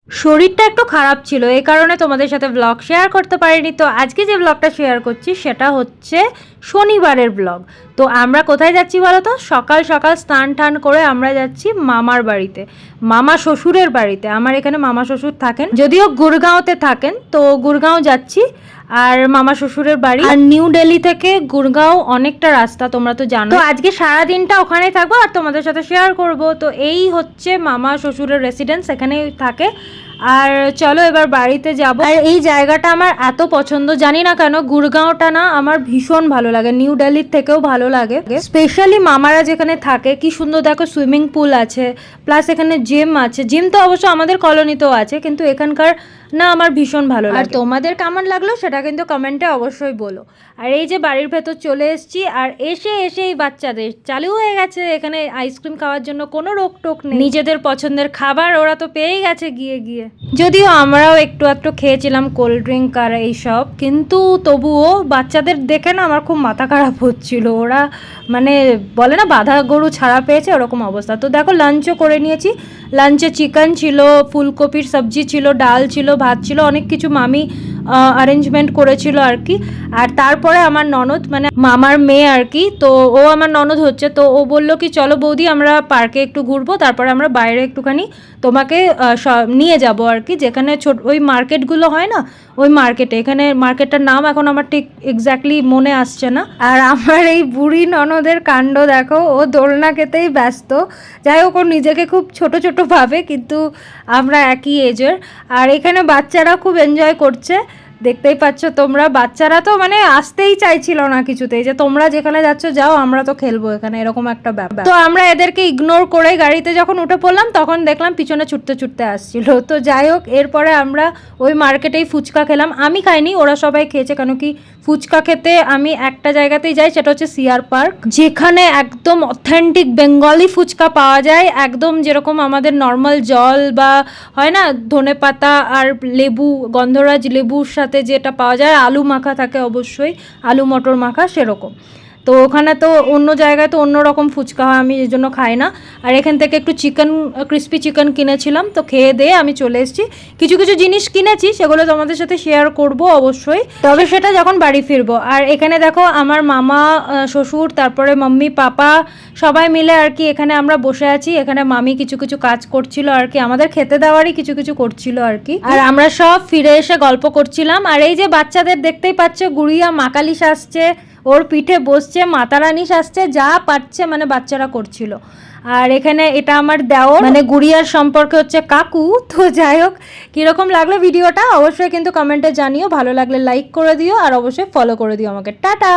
শরীরটা একটু খারাপ ছিল, এই কারণে তোমাদের সাথে ব্লগ শেয়ার করতে পারিনি। তো আজকে যে ব্লগটা শেয়ার করছি সেটা হচ্ছে শনিবারের ব্লগ। তো আমরা কোথায় যাচ্ছি বলো তো? সকাল সকাল স্নান টান করে আমরা যাচ্ছি মামার বাড়িতে, মামা শ্বশুরের বাড়িতে। আমার এখানে মামা শ্বশুর থাকেন, যদিও গুরগাঁওতে থাকেন, তো গুরগাঁও যাচ্ছি। আর মামা শ্বশুরের বাড়ি, আর নিউ দিল্লি থেকে গুরগাঁও অনেকটা রাস্তা, তোমরা তো জানো। তো আজকে সারা দিনটা ওখানেই থাকবো আর তোমাদের সাথে শেয়ার করব। তো এই হচ্ছে মামা শ্বশুরের রেসিডেন্স, এখানেই থাকে। আর চলো এবার বাড়িতে যাব। আর এই জায়গাটা আমার এত পছন্দ, জানি না কেন গুরগাঁওটা না আমার ভীষণ ভালো লাগে, নিউ দিল্লির থেকেও ভালো লাগে। স্পেশালি মামারা যেখানে থাকে, কি সুন্দর দেখো, সুইমিং পুল আছে, প্লাস এখানে জিম আছে। জিম তো অবশ্য আমাদের কলোনিতেও আছে, কিন্তু এখানকার না আমার ভীষণ ভালো লাগে। আর তোমাদের কেমন লাগলো সেটা কিন্তু কমেন্টে অবশ্যই বলো। আর এই যে বাড়ির ভেতর চলে এসেছি, আর এসে এই বাচ্চাদের চালু হয়ে গেছে এখানে আইসক্রিম খাওয়ার জন্য, কোনো রোক টোক নেই, নিজেদের পছন্দের খাবার ওরা তো পেয়েই গেছে গিয়ে গিয়ে। যদিও আমরাও একটু একটু খেয়েছিলাম কোল্ড ড্রিঙ্ক আর এইসব, কিন্তু তবুও বাচ্চাদের দেখে না আমার খুব মাথা খারাপ হচ্ছিল। ওরা মানে বলে না বাঁধা গরু ছাড়া পেয়েছে, ওরকম অবস্থা। তো দেখো লাঞ্চও করে নিয়েছি। লাঞ্চে চিকেন ছিল, ফুলকপির সবজি ছিল, ডাল ছিল, ভাত ছিল, অনেক কিছু মামি অ্যারেঞ্জমেন্ট করেছিল আর কি। আর তারপরে আমার ননদ, মানে মামার মেয়ে আর কি, তো ও আমার ননদ হচ্ছে, তো ও বললো কি চলো বৌদি আমরা পার্কে একটু ঘুরবো, তারপরে আমরা বাইরে একটুখানি তোমাকে নিয়ে যাব আর কি, যেখানে ছোট ওই মার্কেটগুলো হয় না, ওই মার্কেটে। এখানে মার্কেটটার নাম এখন আমার ঠিক এক্স্যাক্টলি মনে আসছে না। আর আমার এই বুড়ি ননদের কাণ্ড দেখো, ও দোলনা খেতেই ব্যস্ত। যাই হোক, ও নিজেকে খুব ছোট ছোট ভাবে, কিন্তু আমরা একই এজের। আর এখানে বাচ্চারা খুব এনজয় করছে, দেখতেই পাচ্ছ তোমরা। বাচ্চারা তো মানে আসতেই চাইছিল না কিছুতেই, যে তোমরা যেখানে যাচ্ছ যাও, আমরা তো খেলবো এখানে, এরকম একটা ব্যাপার। তো আমরা এদেরকে ইগনোর করে গাড়িতে যখন উঠে পড়লাম, তখন দেখলাম পিছনে ছুটতে ছুটতে আসছিল। তো যাই হোক, এরপরে আমরা ওই মার্কেটেই ফুচকা খেলাম। আমি খাইনি, ওরা সবাই খেয়েছে, কেন কি ফুচকা খেতে আমি একটা জায়গাতেই যাই, সেটা হচ্ছে সিআর পার্ক, যেখানে একদম অথেন্টিক বেঙ্গলি ফুচকা পাওয়া যায়, একদম যেরকম আমাদের নর্মাল জল বা হয় না ধনে পাতা আর লেবু, গন্ধরাজ লেবুর সাথে যেটা পাওয়া যায়, আলু মাখা থাকে অবশ্যই, আলু মটর মাখা, সেরকম। তো ওখানে তো অন্য জায়গায় তো অন্য রকম ফুচকা হয়, আমি এই জন্য খাই না। আর এখান থেকে একটু চিকেন, ক্রিস্পি চিকেন কিনেছিলাম, তো খেয়ে দিয়ে আমি চলে এসেছি। কিছু কিছু জিনিস কিনেছি, সেগুলো তোমাদের সাথে শেয়ার করব অবশ্যই, তবে সেটা যখন বাড়ি ফিরবো। আর এখানে দেখো আমার মামা শ্বশুর, তারপরে মাম্মি পাপা সবাই মিলে আর কি এখানে আমরা বসে আছি। এখানে মামি কিছু কিছু কাজ করছিল আর কি, আমাদের খেতে দেওয়ারই কিছু কিছু করছিল আর কি। আর আমরা সব ফিরে এসে গল্প করছিলাম। আর এই যে বাচ্চাদের দেখতেই পাচ্ছ, গুড়িয়া মাকালিশ আসছে, ওর পিঠে বসছে, মাতারানি আসছে, যা পারছে মানে বাচ্চারা করছিল। আর এখানে এটা আমার দেওর, মানে গুড়িয়ার সম্পর্কে হচ্ছে কাকু। তো যাই হোক, কীরকম লাগলো ভিডিওটা অবশ্যই কিন্তু কমেন্টে জানিও, ভালো লাগলে লাইক করে দিও, আর অবশ্যই ফলো করে দিও আমাকে। টাটা।